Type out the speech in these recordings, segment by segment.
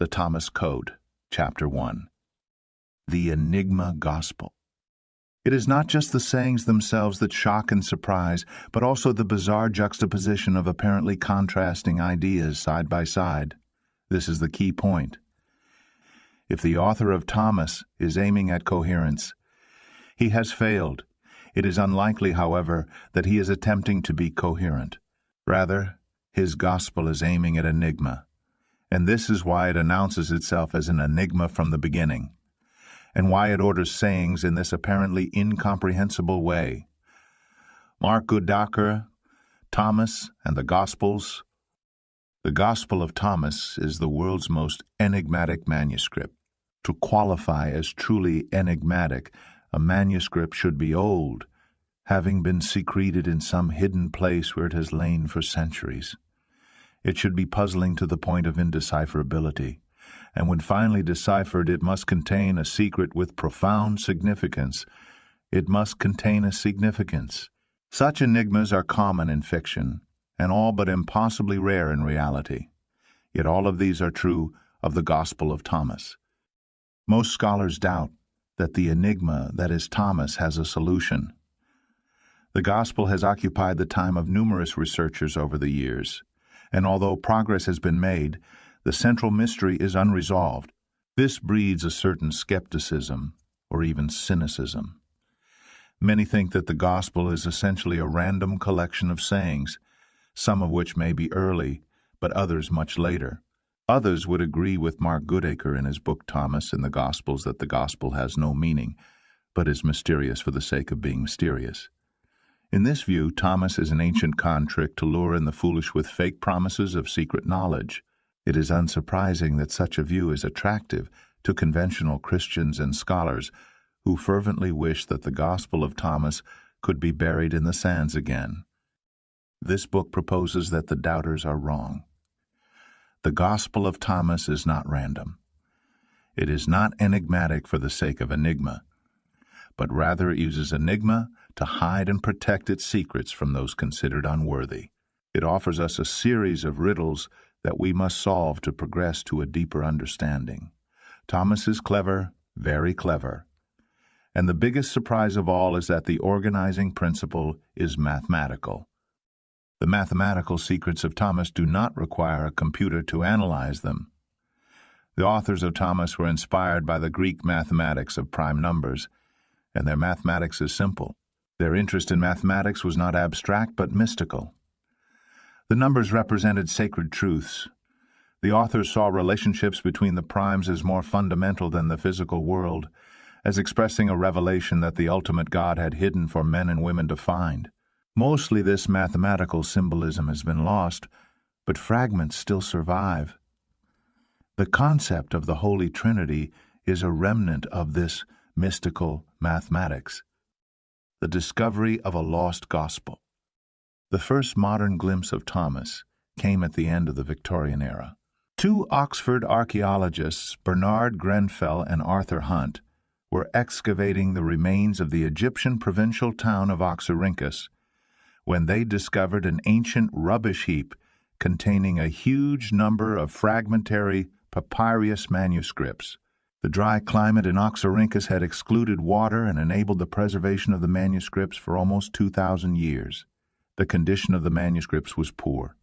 The Thomas Code, Chapter 1. The Enigma Gospel. It is not just the sayings themselves that shock and surprise, but also the bizarre juxtaposition of apparently contrasting ideas side by side. This is the key point. If the author of Thomas is aiming at coherence, he has failed. It is unlikely, however, that he is attempting to be coherent. Rather, his gospel is aiming at enigma. And this is why it announces itself as an enigma from the beginning, and why it orders sayings in this apparently incomprehensible way. Mark Goodacre, Thomas, and the Gospels. The Gospel of Thomas is the world's most enigmatic manuscript. To qualify as truly enigmatic, a manuscript should be old, having been secreted in some hidden place where it has lain for centuries. It should be puzzling to the point of indecipherability, and when finally deciphered, it must contain a secret with profound significance. It must contain a significance. Such enigmas are common in fiction, and all but impossibly rare in reality. Yet all of these are true of the Gospel of Thomas. Most scholars doubt that the enigma that is Thomas has a solution. The Gospel has occupied the time of numerous researchers over the years, and although progress has been made, the central mystery is unresolved. This breeds a certain skepticism, or even cynicism. Many think that the Gospel is essentially a random collection of sayings, some of which may be early, but others much later. Others would agree with Mark Goodacre in his book Thomas in the Gospels that the Gospel has no meaning, but is mysterious for the sake of being mysterious. In this view, Thomas is an ancient con trick to lure in the foolish with fake promises of secret knowledge. It is unsurprising that such a view is attractive to conventional Christians and scholars who fervently wish that the Gospel of Thomas could be buried in the sands again. This book proposes that the doubters are wrong. The Gospel of Thomas is not random. It is not enigmatic for the sake of enigma, but rather it uses enigma to hide and protect its secrets from those considered unworthy. It offers us a series of riddles that we must solve to progress to a deeper understanding. Thomas is clever, very clever. And the biggest surprise of all is that the organizing principle is mathematical. The mathematical secrets of Thomas do not require a computer to analyze them. The authors of Thomas were inspired by the Greek mathematics of prime numbers, and their mathematics is simple. Their interest in mathematics was not abstract but mystical. The numbers represented sacred truths. The authors saw relationships between the primes as more fundamental than the physical world, as expressing a revelation that the ultimate God had hidden for men and women to find. Mostly this mathematical symbolism has been lost, but fragments still survive. The concept of the Holy Trinity is a remnant of this mystical mathematics. The discovery of a lost gospel. The first modern glimpse of Thomas came at the end of the Victorian era. Two Oxford archaeologists, Bernard Grenfell and Arthur Hunt, were excavating the remains of the Egyptian provincial town of Oxyrhynchus when they discovered an ancient rubbish heap containing a huge number of fragmentary papyrus manuscripts. The dry climate in Oxyrhynchus had excluded water and enabled the preservation of the manuscripts for almost 2,000 years. The condition of the manuscripts was poor.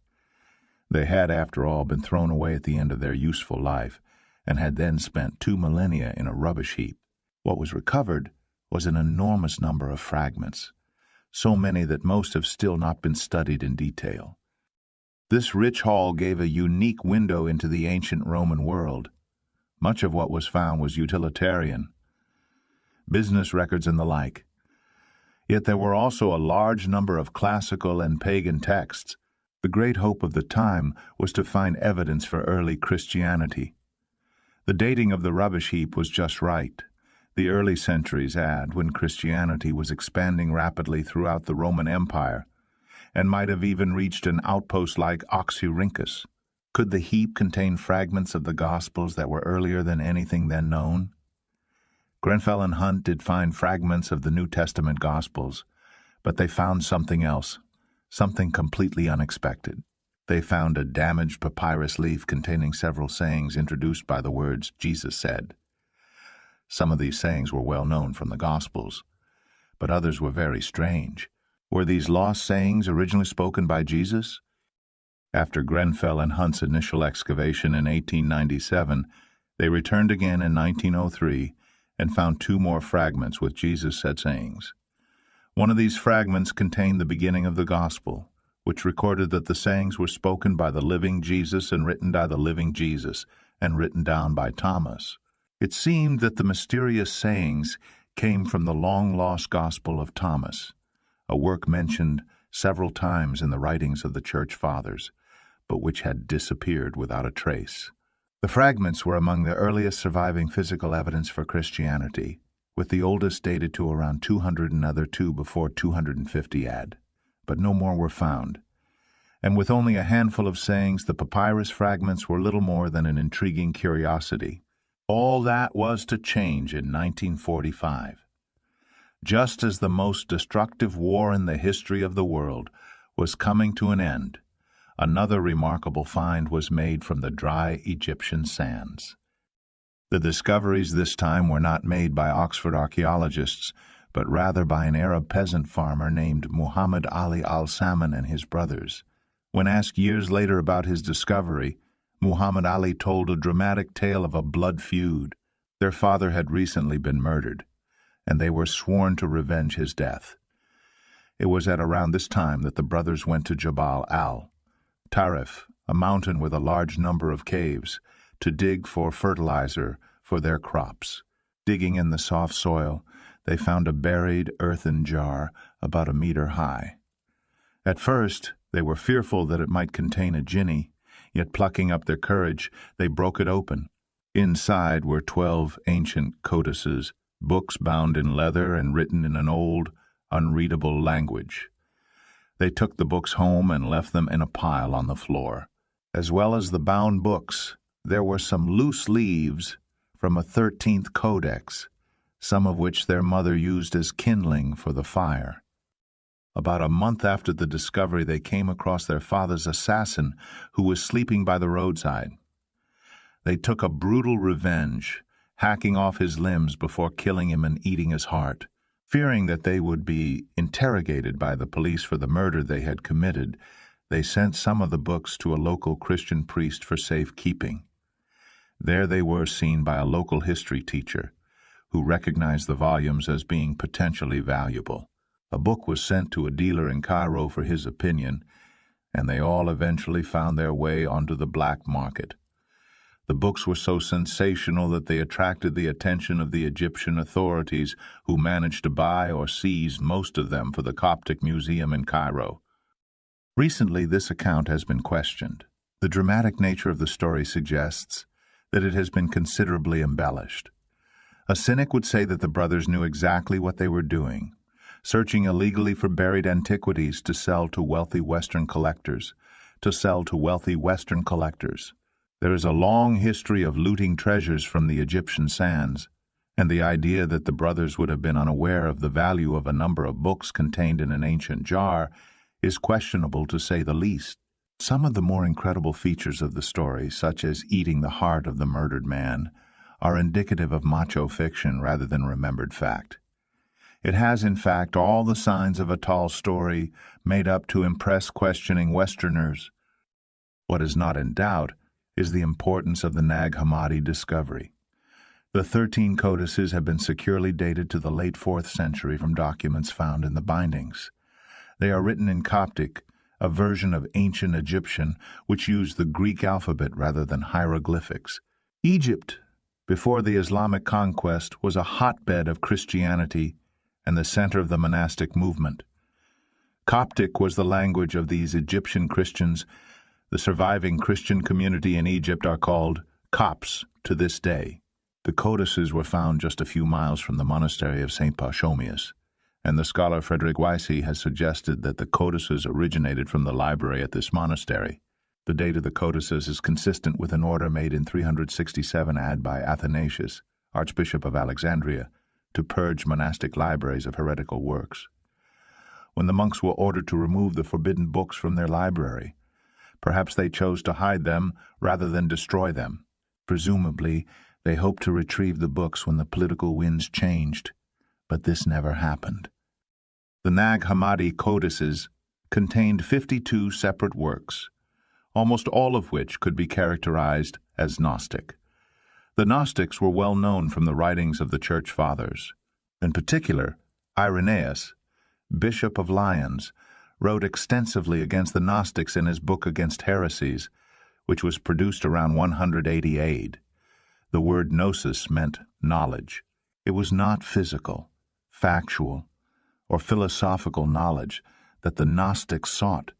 They had, after all, been thrown away at the end of their useful life, and had then spent 2 millennia in a rubbish heap. What was recovered was an enormous number of fragments, so many that most have still not been studied in detail. This rich haul gave a unique window into the ancient Roman world. Much of what was found was utilitarian, business records and the like. Yet there were also a large number of classical and pagan texts. The great hope of the time was to find evidence for early Christianity. The dating of the rubbish heap was just right. The early centuries add when Christianity was expanding rapidly throughout the Roman Empire, and might have even reached an outpost like Oxyrhynchus. Could the heap contain fragments of the Gospels that were earlier than anything then known? Grenfell and Hunt did find fragments of the New Testament Gospels, but they found something else, something completely unexpected. They found a damaged papyrus leaf containing several sayings introduced by the words Jesus said. Some of these sayings were well known from the Gospels, but others were very strange. Were these lost sayings originally spoken by Jesus? After Grenfell and Hunt's initial excavation in 1897, they returned again in 1903 and found 2 more fragments with Jesus said sayings. One of these fragments contained the beginning of the Gospel, which recorded that the sayings were spoken by the living Jesus and written by the living Jesus and written down by Thomas. It seemed that the mysterious sayings came from the long-lost Gospel of Thomas, a work mentioned several times in the writings of the Church Fathers, but which had disappeared without a trace. The fragments were among the earliest surviving physical evidence for Christianity, with the oldest dated to around 200 and other 2 before 250 AD, but no more were found. And with only a handful of sayings, the papyrus fragments were little more than an intriguing curiosity. All that was to change in 1945. Just as the most destructive war in the history of the world was coming to an end, another remarkable find was made from the dry Egyptian sands. The discoveries this time were not made by Oxford archaeologists, but rather by an Arab peasant farmer named Muhammad Ali al-Salman and his brothers. When asked years later about his discovery, Muhammad Ali told a dramatic tale of a blood feud. Their father had recently been murdered, and they were sworn to revenge his death. It was at around this time that the brothers went to Jabal al-Tarif, a mountain with a large number of caves, to dig for fertilizer for their crops. Digging in the soft soil, they found a buried earthen jar about 1 meter high. At first, they were fearful that it might contain a jinni, yet plucking up their courage, they broke it open. Inside were 12 ancient codices, books bound in leather and written in an old, unreadable language. They took the books home and left them in a pile on the floor. As well as the bound books, there were some loose leaves from a 13th codex, some of which their mother used as kindling for the fire. About a month after the discovery, they came across their father's assassin, who was sleeping by the roadside. They took a brutal revenge, hacking off his limbs before killing him and eating his heart. Fearing that they would be interrogated by the police for the murder they had committed, they sent some of the books to a local Christian priest for safekeeping. There they were seen by a local history teacher, who recognized the volumes as being potentially valuable. A book was sent to a dealer in Cairo for his opinion, and they all eventually found their way onto the black market. The books were so sensational that they attracted the attention of the Egyptian authorities, who managed to buy or seize most of them for the Coptic Museum in Cairo. Recently, this account has been questioned. The dramatic nature of the story suggests that it has been considerably embellished. A cynic would say that the brothers knew exactly what they were doing, searching illegally for buried antiquities to sell to wealthy Western collectors. There is a long history of looting treasures from the Egyptian sands, and the idea that the brothers would have been unaware of the value of a number of books contained in an ancient jar is questionable, to say the least. Some of the more incredible features of the story, such as eating the heart of the murdered man, are indicative of macho fiction rather than remembered fact. It has, in fact, all the signs of a tall story made up to impress questioning Westerners. What is not in doubt is the importance of the Nag Hammadi discovery. The 13 codices have been securely dated to the late 4th century from documents found in the bindings. They are written in Coptic, a version of ancient Egyptian which used the Greek alphabet rather than hieroglyphics. Egypt, before the Islamic conquest, was a hotbed of Christianity and the center of the monastic movement. Coptic was the language of these Egyptian Christians. The surviving Christian community in Egypt are called Copts to this day. The codices were found just a few miles from the monastery of St. Pachomius, and the scholar Frederick Weissy has suggested that the codices originated from the library at this monastery. The date of the codices is consistent with an order made in 367 AD by Athanasius, Archbishop of Alexandria, to purge monastic libraries of heretical works. When the monks were ordered to remove the forbidden books from their library, Perhaps they chose to hide them rather than destroy them. Presumably, they hoped to retrieve the books when the political winds changed, but this never happened. The Nag Hammadi codices contained 52 separate works, almost all of which could be characterized as Gnostic. The Gnostics were well known from the writings of the Church Fathers. In particular, Irenaeus, Bishop of Lyons, wrote extensively against the Gnostics in his book Against Heresies, which was produced around 180 AD. The word gnosis meant knowledge. It was not physical, factual, or philosophical knowledge that the Gnostics sought,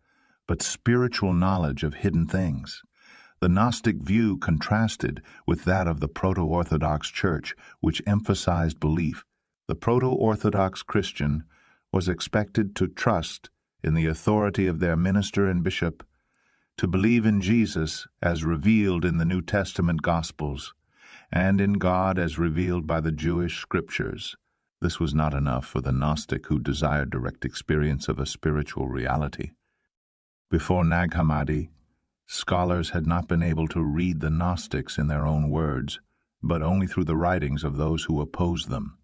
but spiritual knowledge of hidden things. The Gnostic view contrasted with that of the Proto-Orthodox Church, which emphasized belief. The Proto-Orthodox Christian was expected to trust in the authority of their minister and bishop, to believe in Jesus as revealed in the New Testament Gospels, and in God as revealed by the Jewish Scriptures. This was not enough for the Gnostic who desired direct experience of a spiritual reality. Before Nag Hammadi, scholars had not been able to read the Gnostics in their own words, but only through the writings of those who opposed them.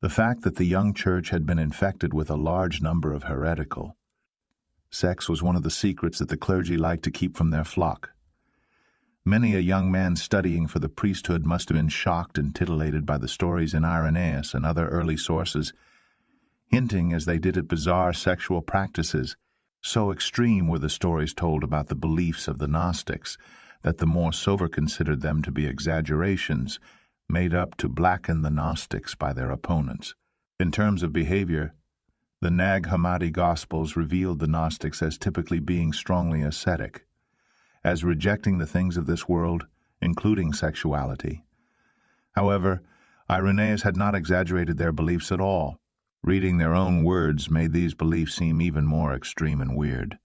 The fact that the young church had been infected with a large number of heretical sects was one of the secrets that the clergy liked to keep from their flock. Many a young man studying for the priesthood must have been shocked and titillated by the stories in Irenaeus and other early sources, hinting as they did at bizarre sexual practices. So extreme were the stories told about the beliefs of the Gnostics that the more sober considered them to be exaggerations made up to blacken the Gnostics by their opponents. In terms of behavior, the Nag Hammadi Gospels revealed the Gnostics as typically being strongly ascetic, as rejecting the things of this world, including sexuality. However, Irenaeus had not exaggerated their beliefs at all. Reading their own words made these beliefs seem even more extreme and weird.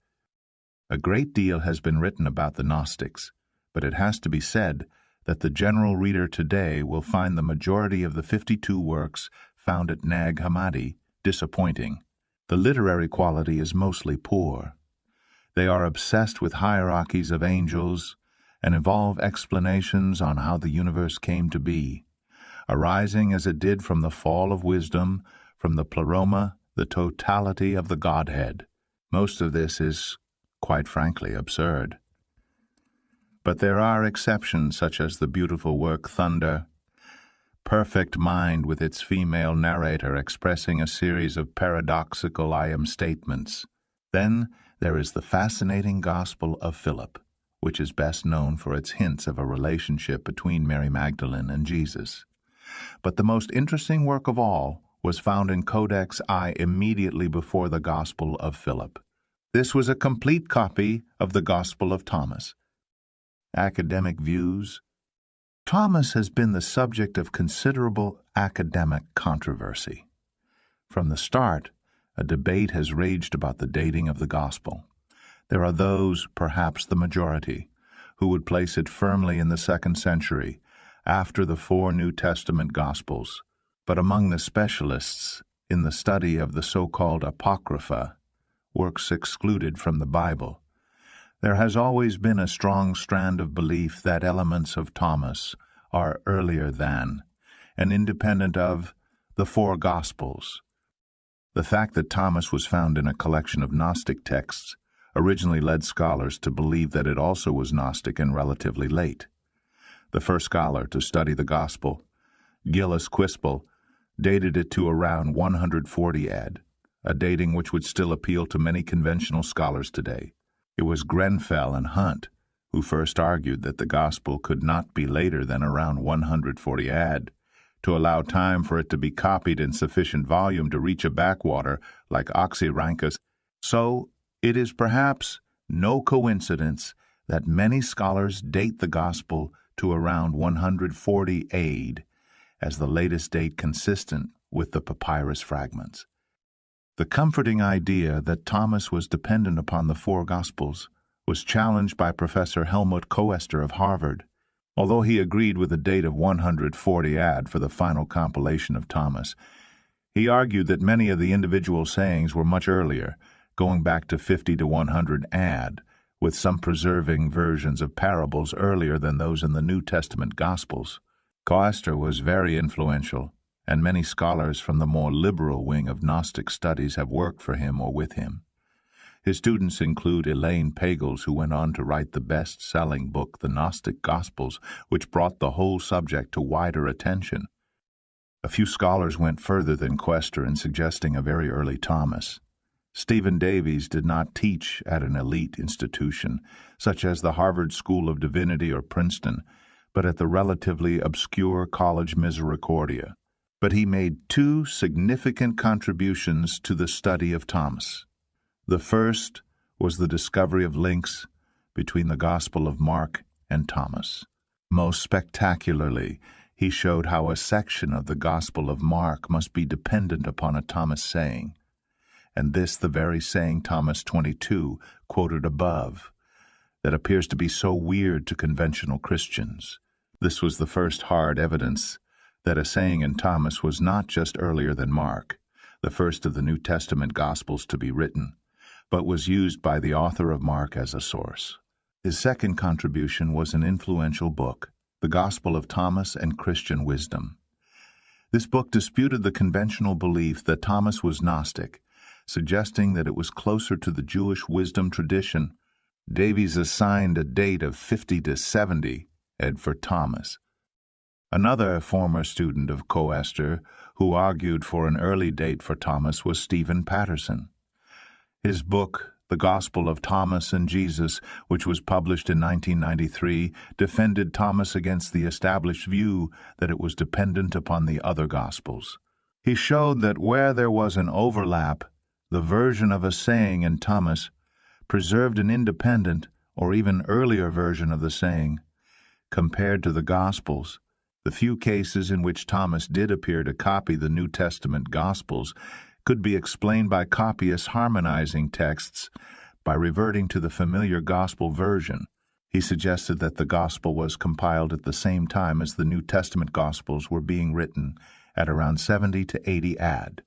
A great deal has been written about the Gnostics, but it has to be said that the general reader today will find the majority of the 52 works found at Nag Hammadi disappointing. The literary quality is mostly poor. They are obsessed with hierarchies of angels and involve explanations on how the universe came to be, arising as it did from the fall of wisdom, from the pleroma, the totality of the Godhead. Most of this is, quite frankly, absurd. But there are exceptions, such as the beautiful work Thunder, Perfect Mind with its female narrator expressing a series of paradoxical I am statements. Then there is the fascinating Gospel of Philip, which is best known for its hints of a relationship between Mary Magdalene and Jesus. But the most interesting work of all was found in Codex I immediately before the Gospel of Philip. This was a complete copy of the Gospel of Thomas. Academic views. Thomas has been the subject of considerable academic controversy. From the start, a debate has raged about the dating of the Gospel. There are those, perhaps the majority, who would place it firmly in the 2nd century, after the 4 New Testament Gospels. But among the specialists in the study of the so-called Apocrypha, works excluded from the Bible, there has always been a strong strand of belief that elements of Thomas are earlier than and independent of the 4 Gospels. The fact that Thomas was found in a collection of Gnostic texts originally led scholars to believe that it also was Gnostic and relatively late. The first scholar to study the Gospel, Gillis Quispel, dated it to around 140 AD, a dating which would still appeal to many conventional scholars today. It was Grenfell and Hunt who first argued that the Gospel could not be later than around 140 AD, to allow time for it to be copied in sufficient volume to reach a backwater like Oxyrhynchus. So it is perhaps no coincidence that many scholars date the Gospel to around 140 AD as the latest date consistent with the papyrus fragments. The comforting idea that Thomas was dependent upon the 4 Gospels was challenged by Professor Helmut Koester of Harvard. Although he agreed with the date of 140 AD for the final compilation of Thomas, he argued that many of the individual sayings were much earlier, going back to 50 to 100 AD, with some preserving versions of parables earlier than those in the New Testament Gospels. Coaster was very influential, and many scholars from the more liberal wing of Gnostic studies have worked for him or with him. His students include Elaine Pagels, who went on to write the best-selling book, The Gnostic Gospels, which brought the whole subject to wider attention. A few scholars went further than Coaster in suggesting a very early Thomas. Stephen Davies did not teach at an elite institution, such as the Harvard School of Divinity or Princeton, but at the relatively obscure College Misericordia. But he made two significant contributions to the study of Thomas. The first was the discovery of links between the Gospel of Mark and Thomas. Most spectacularly, he showed how a section of the Gospel of Mark must be dependent upon a Thomas saying, and this the very saying Thomas 22 quoted above, that appears to be so weird to conventional Christians. This was the first hard evidence that a saying in Thomas was not just earlier than Mark, the first of the New Testament Gospels to be written, but was used by the author of Mark as a source. His second contribution was an influential book, The Gospel of Thomas and Christian Wisdom. This book disputed the conventional belief that Thomas was Gnostic, suggesting that it was closer to the Jewish wisdom tradition. Davies assigned a date of 50 to 70 AD for Thomas. Another former student of Coaster who argued for an early date for Thomas was Stephen Patterson. His book, The Gospel of Thomas and Jesus, which was published in 1993, defended Thomas against the established view that it was dependent upon the other Gospels. He showed that where there was an overlap, the version of a saying in Thomas preserved an independent or even earlier version of the saying. Compared to the Gospels, the few cases in which Thomas did appear to copy the New Testament Gospels could be explained by copyists harmonizing texts by reverting to the familiar Gospel version. He suggested that the Gospel was compiled at the same time as the New Testament Gospels were being written, at around 70 to 80 AD.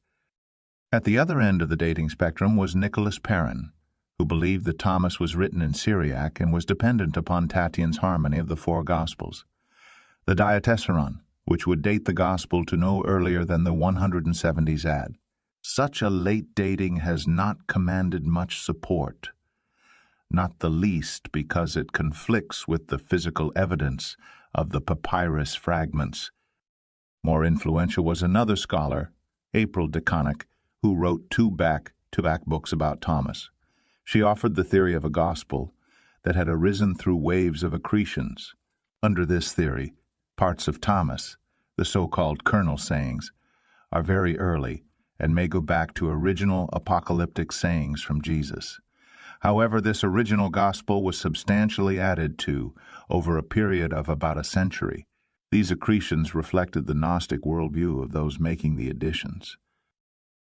At the other end of the dating spectrum was Nicholas Perrin, who believed that Thomas was written in Syriac and was dependent upon Tatian's harmony of the four Gospels. The Diatessaron, which would date the Gospel to no earlier than the 170s AD. Such a late dating has not commanded much support, not the least because it conflicts with the physical evidence of the papyrus fragments. More influential was another scholar, April DeConnick, who wrote two back-to-back books about Thomas. She offered the theory of a gospel that had arisen through waves of accretions. Under this theory, parts of Thomas, the so-called kernel sayings, are very early and may go back to original apocalyptic sayings from Jesus. However, this original gospel was substantially added to over a period of about a century. These accretions reflected the Gnostic worldview of those making the additions.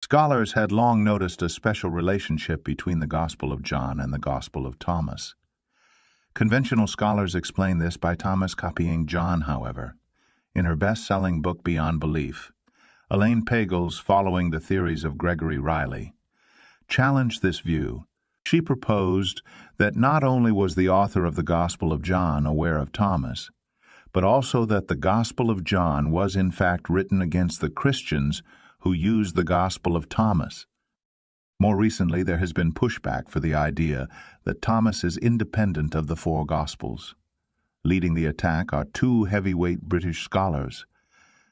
Scholars had long noticed a special relationship between the Gospel of John and the Gospel of Thomas. Conventional scholars explain this by Thomas copying John, however. In her best-selling book Beyond Belief, Elaine Pagels, following the theories of Gregory Riley, challenged this view. She proposed that not only was the author of the Gospel of John aware of Thomas, but also that the Gospel of John was in fact written against the Christians who used the Gospel of Thomas. More recently, there has been pushback for the idea that Thomas is independent of the four Gospels. Leading the attack are two heavyweight British scholars,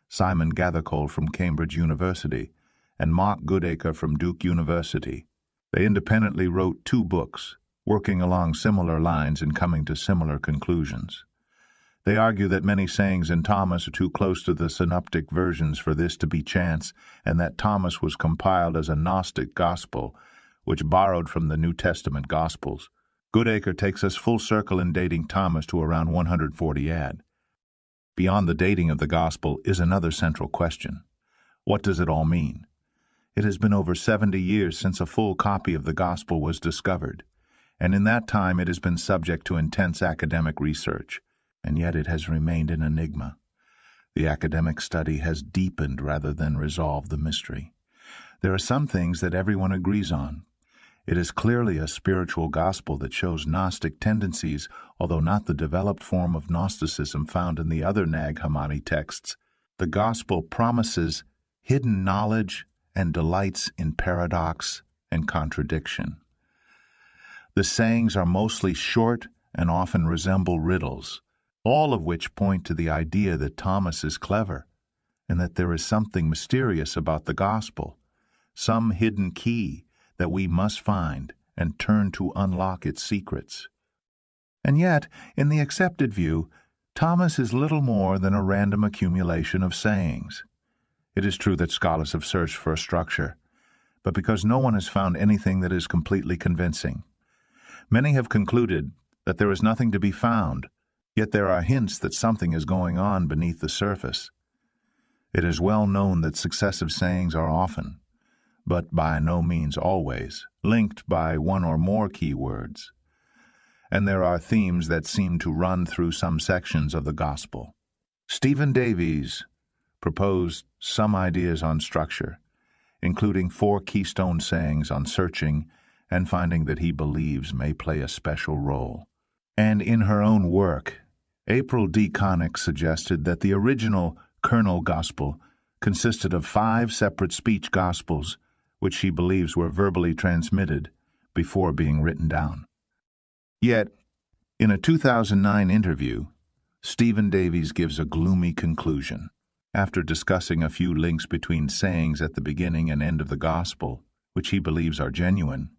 Simon Gathercole from Cambridge University and Mark Goodacre from Duke University. They independently wrote two books, working along similar lines and coming to similar conclusions. They argue that many sayings in Thomas are too close to the synoptic versions for this to be chance, and that Thomas was compiled as a Gnostic gospel, which borrowed from the New Testament Gospels. Goodacre takes us full circle in dating Thomas to around 140 AD. Beyond the dating of the Gospel is another central question. What does it all mean? It has been over 70 years since a full copy of the Gospel was discovered, and in that time it has been subject to intense academic research, and yet it has remained an enigma. The academic study has deepened rather than resolved the mystery. There are some things that everyone agrees on. It is clearly a spiritual gospel that shows Gnostic tendencies, although not the developed form of Gnosticism found in the other Nag Hammadi texts. The gospel promises hidden knowledge and delights in paradox and contradiction. The sayings are mostly short and often resemble riddles, all of which point to the idea that Thomas is clever and that there is something mysterious about the gospel, some hidden key that we must find and turn to unlock its secrets. And yet, in the accepted view, Thomas is little more than a random accumulation of sayings. It is true that scholars have searched for a structure, but because no one has found anything that is completely convincing. Many have concluded that there is nothing to be found, yet there are hints that something is going on beneath the surface. It is well known that successive sayings are often, but by no means always, linked by one or more key words. And there are themes that seem to run through some sections of the Gospel. Stephen Davies proposed some ideas on structure, including 4 keystone sayings on searching and finding that he believes may play a special role. And in her own work, April D. Connick suggested that the original Kernel Gospel consisted of 5 separate speech Gospels, which she believes were verbally transmitted before being written down. Yet, in a 2009 interview, Stephen Davies gives a gloomy conclusion. After discussing a few links between sayings at the beginning and end of the Gospel, which he believes are genuine,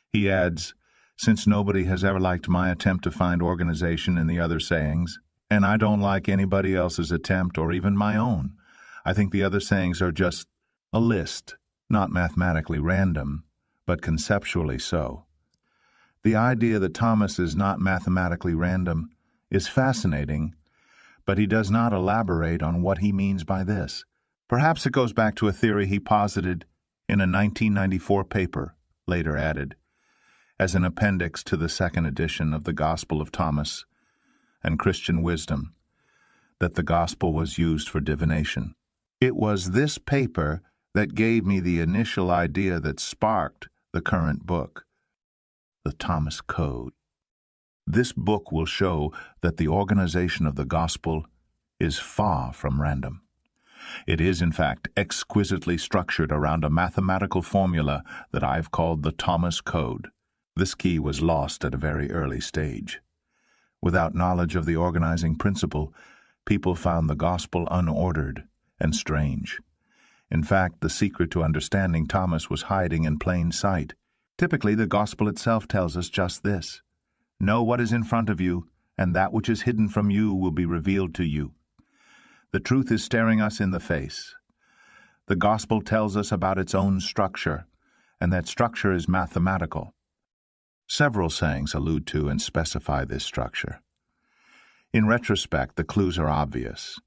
he adds, "Since nobody has ever liked my attempt to find organization in the other sayings, and I don't like anybody else's attempt or even my own, I think the other sayings are just a list, not mathematically random, but conceptually so." The idea that Thomas is not mathematically random is fascinating, but he does not elaborate on what he means by this. Perhaps it goes back to a theory he posited in a 1994 paper, later added, as an appendix to the second edition of the Gospel of Thomas and Christian Wisdom, that the Gospel was used for divination. It was this paper that gave me the initial idea that sparked the current book, the Thomas Code. This book will show that the organization of the Gospel is far from random. It is, in fact, exquisitely structured around a mathematical formula that I've called the Thomas Code. This key was lost at a very early stage. Without knowledge of the organizing principle, people found the Gospel unordered and strange. In fact, the secret to understanding Thomas was hiding in plain sight. Typically, the Gospel itself tells us just this: know what is in front of you, and that which is hidden from you will be revealed to you. The truth is staring us in the face. The Gospel tells us about its own structure, and that structure is mathematical. Several sayings allude to and specify this structure. In retrospect, the clues are obvious.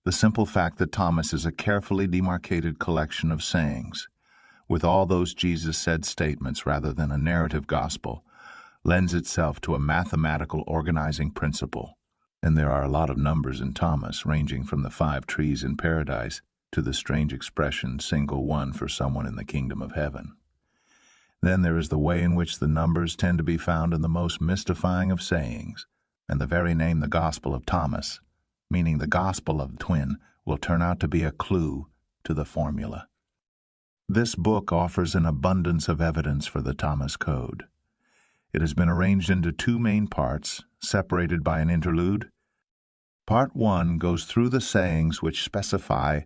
The simple fact that Thomas is a carefully demarcated collection of sayings, with all those Jesus said statements rather than a narrative gospel, lends itself to a mathematical organizing principle. And there are a lot of numbers in Thomas, ranging from the 5 trees in paradise to the strange expression, single one for someone in the kingdom of heaven. Then there is the way in which the numbers tend to be found in the most mystifying of sayings, and the very name, the Gospel of Thomas, meaning the Gospel of the Twin, will turn out to be a clue to the formula. This book offers an abundance of evidence for the Thomas Code. It has been arranged into 2 main parts, separated by an interlude. Part 1 goes through the sayings which specify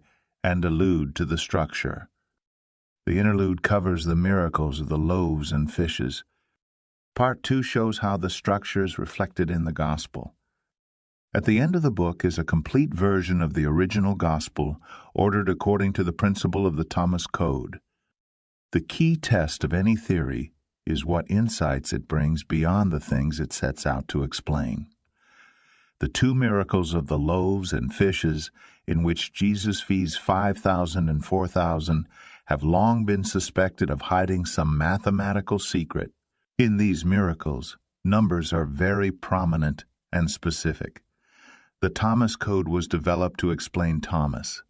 and allude to the structure. The interlude covers the miracles of the loaves and fishes. Part 2 shows how the structure is reflected in the Gospel. At the end of the book is a complete version of the original Gospel, ordered according to the principle of the Thomas Code. The key test of any theory is what insights it brings beyond the things it sets out to explain. The 2 miracles of the loaves and fishes, in which Jesus feeds 5,000 and 4,000, have long been suspected of hiding some mathematical secret. In these miracles, numbers are very prominent and specific. The Thomas Code was developed to explain Thomas,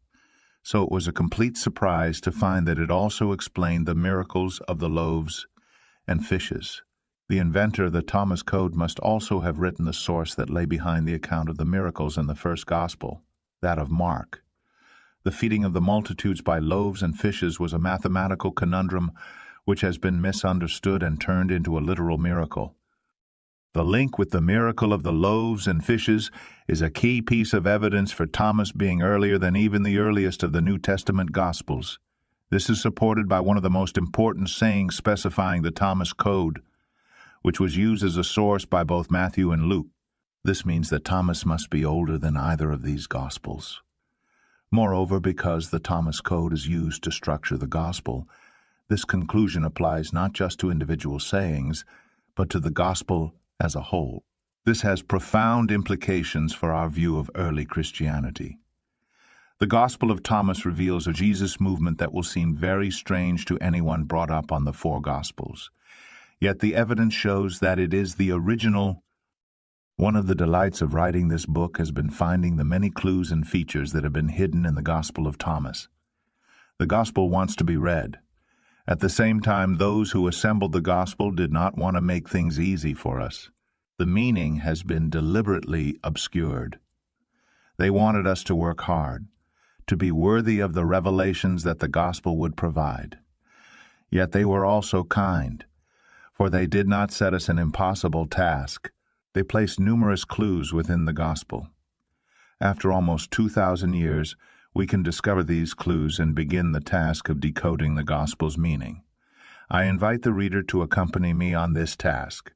so it was a complete surprise to find that it also explained the miracles of the loaves and fishes. The inventor of the Thomas Code must also have written the source that lay behind the account of the miracles in the first gospel, that of Mark. The feeding of the multitudes by loaves and fishes was a mathematical conundrum which has been misunderstood and turned into a literal miracle. The link with the miracle of the loaves and fishes is a key piece of evidence for Thomas being earlier than even the earliest of the New Testament Gospels. This is supported by one of the most important sayings specifying the Thomas Code, which was used as a source by both Matthew and Luke. This means that Thomas must be older than either of these Gospels. Moreover, because the Thomas Code is used to structure the Gospel, this conclusion applies not just to individual sayings, but to the Gospel as a whole. This has profound implications for our view of early Christianity. The Gospel of Thomas reveals a Jesus movement that will seem very strange to anyone brought up on the four Gospels. Yet the evidence shows that it is the original. One of the delights of writing this book has been finding the many clues and features that have been hidden in the Gospel of Thomas. The Gospel wants to be read. At the same time, those who assembled the Gospel did not want to make things easy for us. The meaning has been deliberately obscured. They wanted us to work hard, to be worthy of the revelations that the Gospel would provide. Yet they were also kind, for they did not set us an impossible task. They placed numerous clues within the Gospel. After almost 2,000 years, we can discover these clues and begin the task of decoding the Gospel's meaning. I invite the reader to accompany me on this task.